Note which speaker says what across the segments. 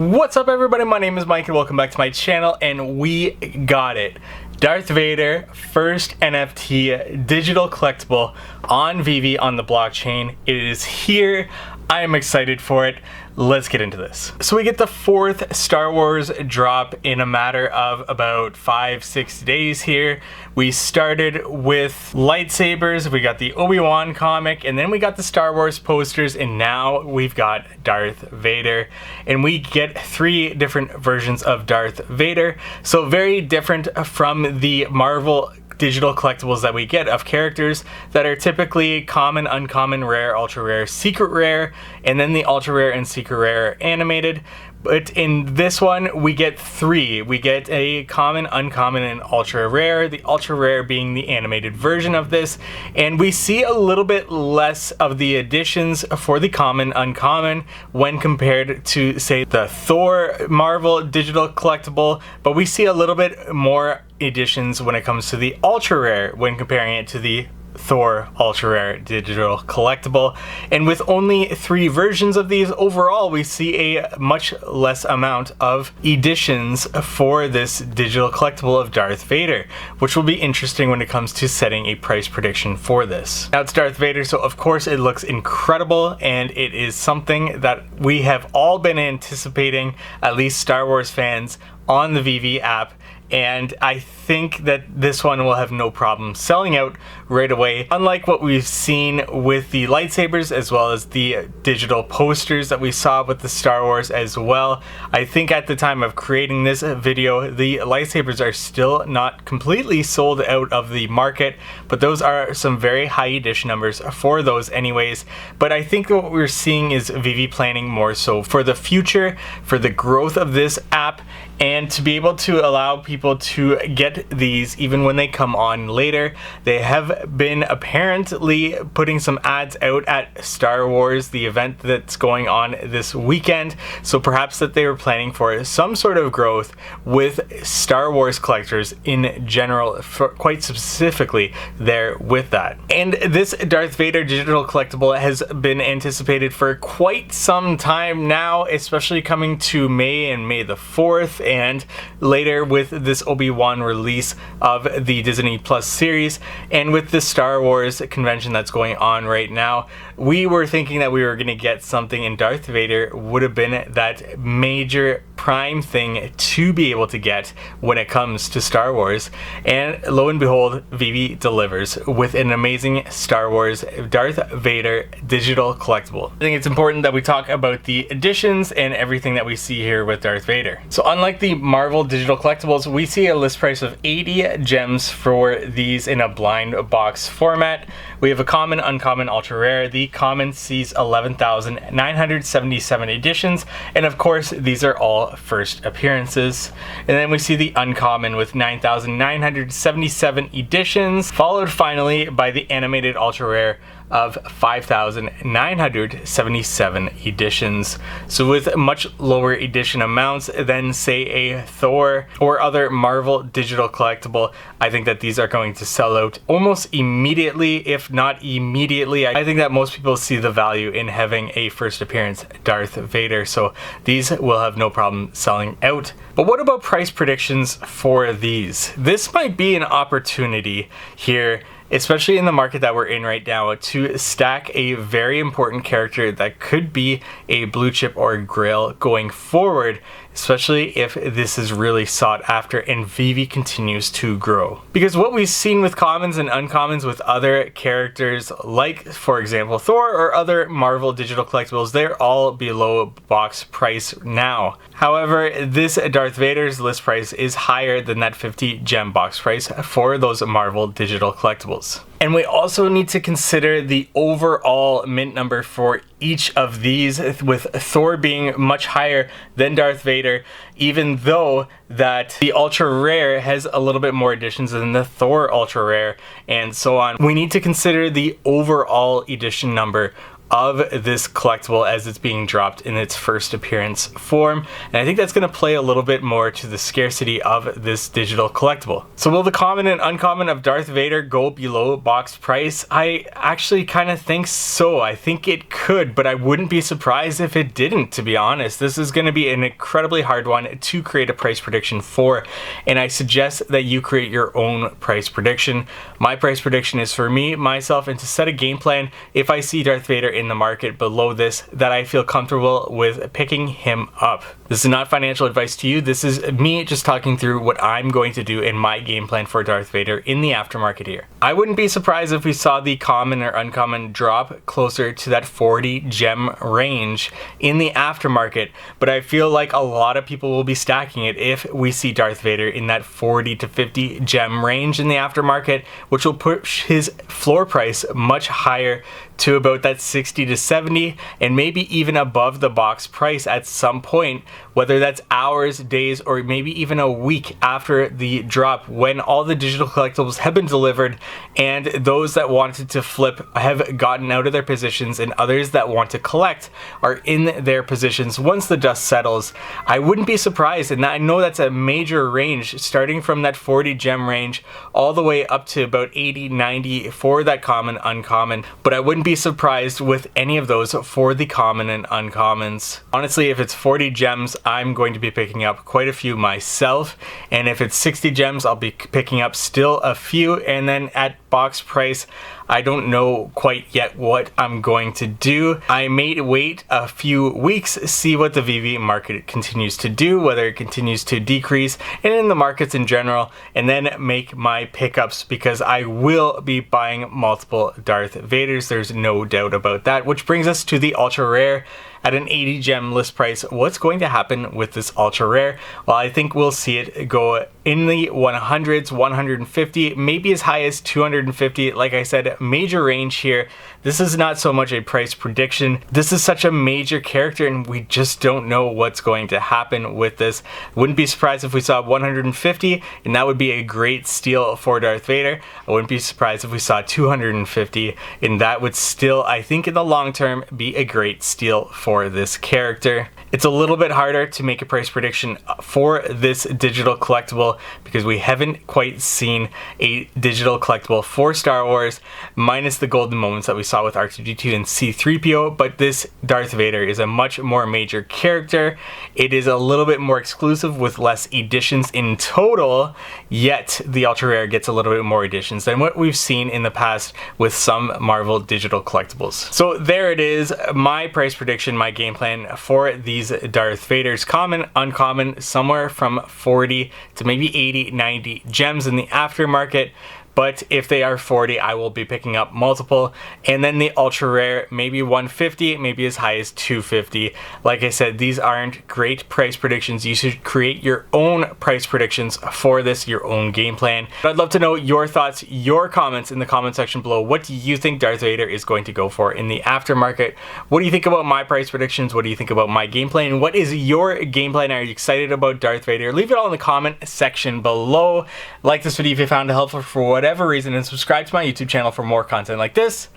Speaker 1: What's up everybody, my name is Mike and welcome back to my channel, and we got it. Darth Vader first NFT digital collectible on VEVE on the blockchain. It is here. I am excited for it. Let's get into this. So we get the fourth Star Wars drop in a matter of about 5-6 days here. We started with lightsabers, we got the Obi-Wan comic, and then we got the Star Wars posters, and now we've got Darth Vader. And we get 3 different versions of Darth Vader. So very different from the Marvel digital collectibles that we get of characters that are typically common, uncommon, rare, ultra rare, secret rare, and then the ultra rare and secret rare animated. But in this one, we get 3. We get a common, uncommon, and ultra rare, the ultra rare being the animated version of this. And we see a little bit less of the additions for the common, uncommon when compared to, say, the Thor Marvel digital collectible, but we see a little bit more editions when it comes to the ultra rare when comparing it to the Thor ultra rare digital collectible. And with only 3 versions of these overall, we see a much less amount of editions for this digital collectible of Darth Vader, which will be interesting when it comes to setting a price prediction for this. Now it's Darth Vader, so of course it looks incredible, and it is something that we have all been anticipating, at least Star Wars fans, on the VEVE app. And I think that this one will have no problem selling out right away, unlike what we've seen with the lightsabers as well as the digital posters that we saw with the Star Wars as well. I think at the time of creating this video, the lightsabers are still not completely sold out of the market, but those are some very high edition numbers for those anyways. But I think what we're seeing is VEVE planning more so for the future, for the growth of this app, and to be able to allow people to get these even when they come on later. They have been apparently putting some ads out at Star Wars, the event that's going on this weekend, so perhaps that they were planning for some sort of growth with Star Wars collectors in general, quite specifically there with that. And this Darth Vader digital collectible has been anticipated for quite some time now, especially coming to May and May the 4th, and later with this Obi-Wan release of the Disney Plus series, and with the Star Wars convention that's going on right now. We were thinking that we were going to get something, and Darth Vader would have been that major prime thing to be able to get when it comes to Star Wars. And lo and behold, VEVE delivers with an amazing Star Wars Darth Vader digital collectible. I think it's important that we talk about the additions and everything that we see here with Darth Vader. So unlike the Marvel digital collectibles, we see a list price of 80 gems for these in a blind box format. We have a common, uncommon, ultra rare. The common sees 11,977 editions, and of course these are all first appearances. And then we see the uncommon with 9,977 editions, followed finally by the animated ultra rare of 5,977 editions. So with much lower edition amounts than, say, a Thor or other Marvel digital collectible, I think that these are going to sell out almost immediately, if not immediately. I think that most people see the value in having a first appearance Darth Vader, so these will have no problem selling out. But what about price predictions for these? This might be an opportunity here, especially in the market that we're in right now, to stack a very important character that could be a blue chip or a grail going forward, especially if this is really sought after and VEVE continues to grow. Because what we've seen with commons and uncommons with other characters, like for example Thor or other Marvel digital collectibles, they're all below box price now. However, this Darth Vader's list price is higher than that 50 gem box price for those Marvel digital collectibles. And we also need to consider the overall mint number for each of these, with Thor being much higher than Darth Vader, even though that the ultra rare has a little bit more editions than the Thor ultra rare, and so on. We need to consider the overall edition number of this collectible as it's being dropped in its first appearance form. And I think that's going to play a little bit more to the scarcity of this digital collectible. So will the common and uncommon of Darth Vader go below box price? I actually kind of think so. I think it could, but I wouldn't be surprised if it didn't, to be honest. This is going to be an incredibly hard one to create a price prediction for, and I suggest that you create your own price prediction. My price prediction is for me, myself, and to set a game plan if I see Darth Vader in the market below this, that I feel comfortable with picking him up. This is not financial advice to you. This is me just talking through what I'm going to do in my game plan for Darth Vader in the aftermarket here. I wouldn't be surprised if we saw the common or uncommon drop closer to that 40 gem range in the aftermarket, but I feel like a lot of people will be stacking it if we see Darth Vader in that 40 to 50 gem range in the aftermarket, which will push his floor price much higher to about that 60 to 70 and maybe even above the box price at some point, whether that's hours, days, or maybe even a week after the drop, when all the digital collectibles have been delivered and those that wanted to flip have gotten out of their positions and others that want to collect are in their positions once the dust settles. I wouldn't be surprised, and I know that's a major range, starting from that 40 gem range all the way up to about 80, 90 for that common, uncommon, but I wouldn't be surprised with any of those for the common and uncommons. Honestly, if it's 40 gems, I'm going to be picking up quite a few myself, and if it's 60 gems, I'll be picking up still a few, and then at box price, I don't know quite yet what I'm going to do. I may wait a few weeks, see what the VEVE market continues to do, whether it continues to decrease, and in the markets in general, and then make my pickups, because I will be buying multiple Darth Vaders. There's no doubt about that, which brings us to the ultra rare. At an 80 gem list price, what's going to happen with this ultra rare? Well, I think we'll see it go in the 100s, 150, maybe as high as 250. Like I said, major range here. This is not so much a price prediction. This is such a major character, and we just don't know what's going to happen with this. Wouldn't be surprised if we saw 150, and that would be a great steal for Darth Vader. I wouldn't be surprised if we saw 250, and that would still, I think in the long term, be a great steal for this character. It's a little bit harder to make a price prediction for this digital collectible because we haven't quite seen a digital collectible for Star Wars, minus the golden moments that we saw with R2-D2 and C-3PO, but this Darth Vader is a much more major character. It is a little bit more exclusive with less editions in total, yet the ultra rare gets a little bit more editions than what we've seen in the past with some Marvel digital collectibles. So there it is, my price prediction, my game plan for these Darth Vaders, common, uncommon, somewhere from 40 to maybe 80, 90 gems in the aftermarket. But if they are 40, I will be picking up multiple. And then the ultra rare, maybe 150, maybe as high as 250. Like I said, these aren't great price predictions. You should create your own price predictions for this, your own game plan. But I'd love to know your thoughts, your comments in the comment section below. What do you think Darth Vader is going to go for in the aftermarket? What do you think about my price predictions? What do you think about my game plan? What is your game plan? Are you excited about Darth Vader? Leave it all in the comment section below. Like this video if you found it helpful for whatever reason, and subscribe to my YouTube channel for more content like this.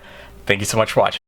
Speaker 1: Thank you so much for watching.